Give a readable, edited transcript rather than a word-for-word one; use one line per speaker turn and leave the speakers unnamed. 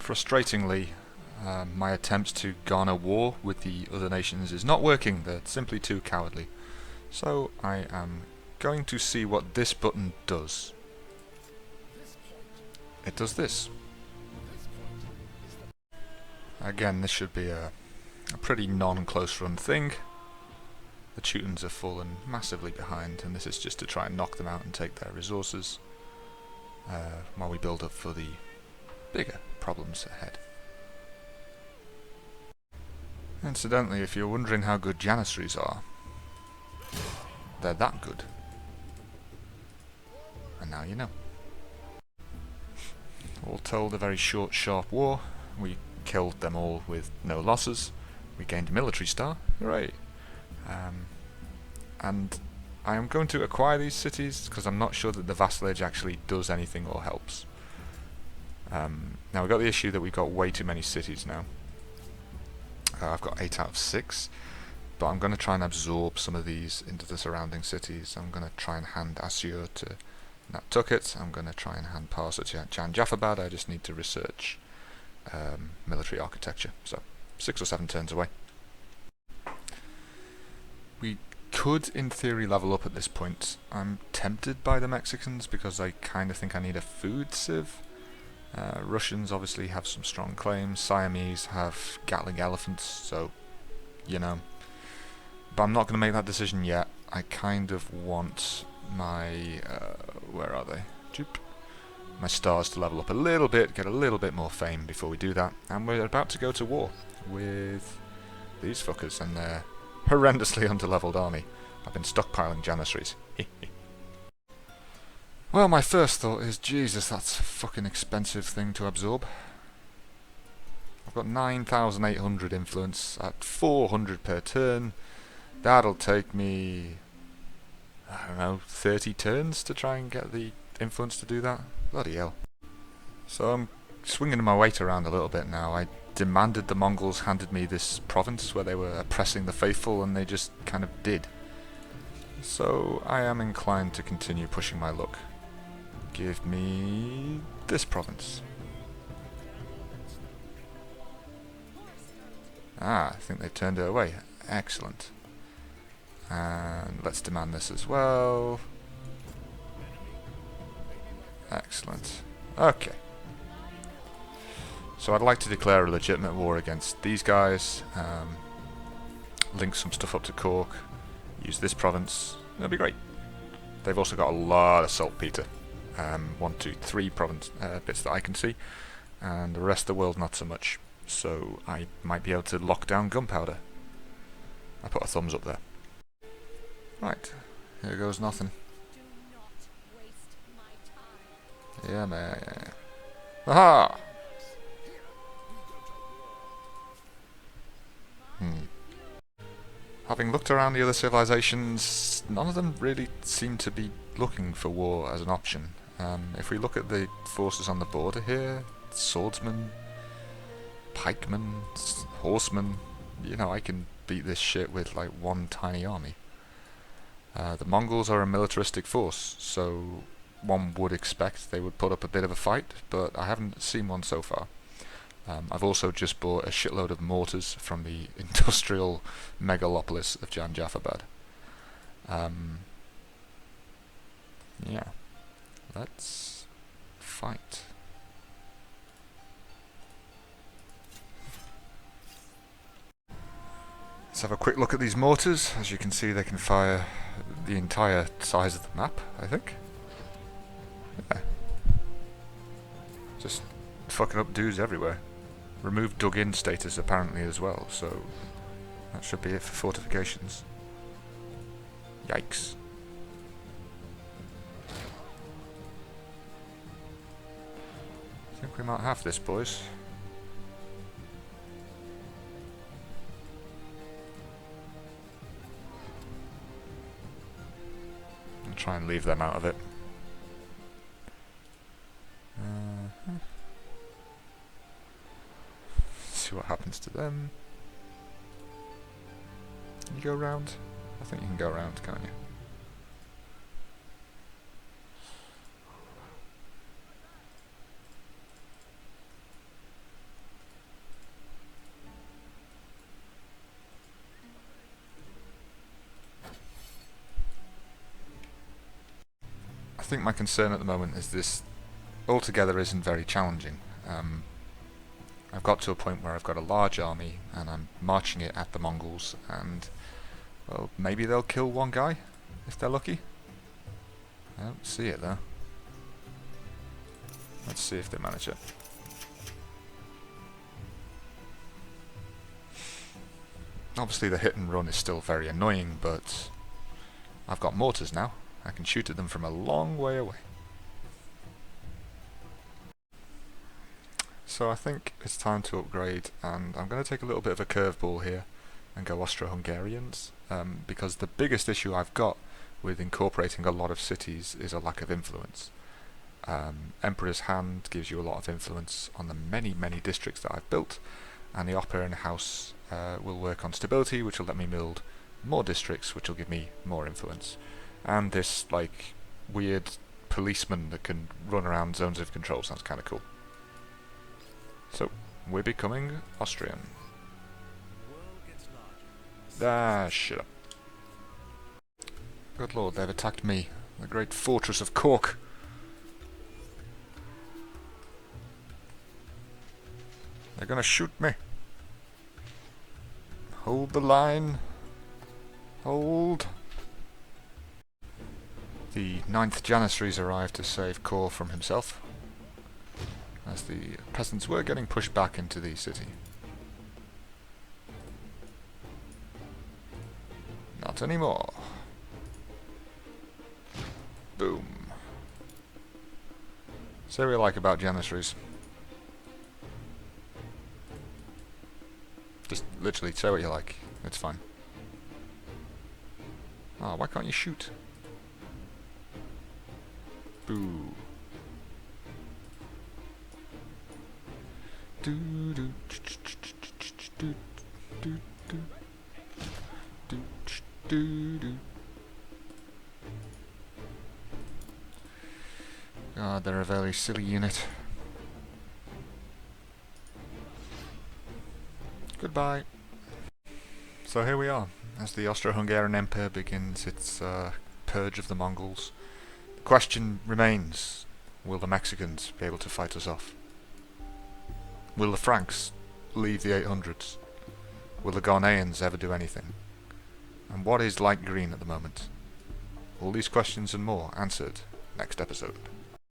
Frustratingly, my attempts to garner war with the other nations is not working. They're simply too cowardly. So I am going to see what this button does. It does this. Again, this should be a pretty non-close run thing. The Teutons have fallen massively behind, and this is just to try and knock them out and take their resources while we build up for the bigger problems ahead. Incidentally, if you're wondering how good Janissaries are, they're that good. And now you know. All told, a very short, sharp war. We killed them all with no losses. We gained a military star. Hooray! And I am going to acquire these cities because I'm not sure that the vassalage actually does anything or helps. Now we've got the issue that we've got way too many cities now. I've got 8 out of 6, but I'm going to try and absorb some of these into the surrounding cities. I'm going to try and hand Assur to Nantucket. I'm going to try and hand Parsa to Jan Jaffabad. I just need to research military architecture. So 6 or 7 turns away. We could, in theory, level up at this point. I'm tempted by the Mexicans because I kind of think I need a food sieve. Russians obviously have some strong claims. Siamese have Gatling elephants, so, you know. But I'm not going to make that decision yet. I kind of want my, where are they? Joop. My stars to level up a little bit, get a little bit more fame before we do that. And we're about to go to war with these fuckers and their horrendously underleveled army. I've been stockpiling Janissaries. Well, my first thought is, Jesus, that's a fucking expensive thing to absorb. I've got 9,800 influence at 400 per turn. That'll take me, I don't know, 30 turns to try and get the influence to do that. Bloody hell. So I'm swinging my weight around a little bit now. I demanded the Mongols handed me this province where they were oppressing the faithful, and they just kind of did. So I am inclined to continue pushing my luck. Give me this province. Ah, I think they turned it away. Excellent. And let's demand this as well. Excellent. Okay. So I'd like to declare a legitimate war against these guys. Link some stuff up to Cork. Use this province. That'll be great. They've also got a lot of saltpeter. 1, 2, 3 province bits that I can see, and the rest of the world not so much. So I might be able to lock down gunpowder. I put a thumbs up there. Right, here goes nothing. Yeah, man. Aha! Having looked around the other civilizations, none of them really seem to be looking for war as an option. If we look at the forces on the border here, swordsmen, pikemen, horsemen, you know, I can beat this shit with like one tiny army. The Mongols are a militaristic force, so one would expect they would put up a bit of a fight, but I haven't seen one so far. I've also just bought a shitload of mortars from the industrial megalopolis of Jan Jaffabad. Yeah, let's fight. Let's have a quick look at these mortars. As you can see, they can fire the entire size of the map, I think. Yeah. Just fucking up dudes everywhere. Remove dug-in status apparently as well, so that should be it for fortifications. Yikes. I think we might have this, boys. I'll try and leave them out of it. See what happens to them. Can you go around? I think you can go around, can't you? think my concern at the moment is this altogether isn't very challenging. I've got to a point where I've got a large army and I'm marching it at the Mongols, and well, maybe they'll kill one guy if they're lucky. I don't see it though. Let's see if they manage it. Obviously the hit and run is still very annoying, but I've got mortars now. I can shoot at them from a long way away. So I think it's time to upgrade, and I'm going to take a little bit of a curveball here and go Austro-Hungarians, because the biggest issue I've got with incorporating a lot of cities is a lack of influence. Emperor's Hand gives you a lot of influence on the many districts that I've built, and the Opera House will work on stability, which will let me build more districts, which will give me more influence. And this like weird policeman that can run around zones of control sounds kind of cool. So we're becoming Austrian. Ah, shut up. Good lord, they've attacked me, the great fortress of Cork. They're gonna shoot me. Hold the line. Hold. The 9th Janissaries arrived to save Kor from himself, as the peasants were getting pushed back into the city. Not anymore. Boom. Say what you like about Janissaries. Just literally say what you like. It's fine. Ah, why can't you shoot? Boo. Do do do do do do do do. God, they're a very silly unit. Goodbye. So here we are, as the Austro-Hungarian Empire begins its purge of the Mongols. The question remains, will the Mexicans be able to fight us off? Will the Franks leave the 800s? Will the Ghanaians ever do anything? And what is light green at the moment? All these questions and more answered next episode.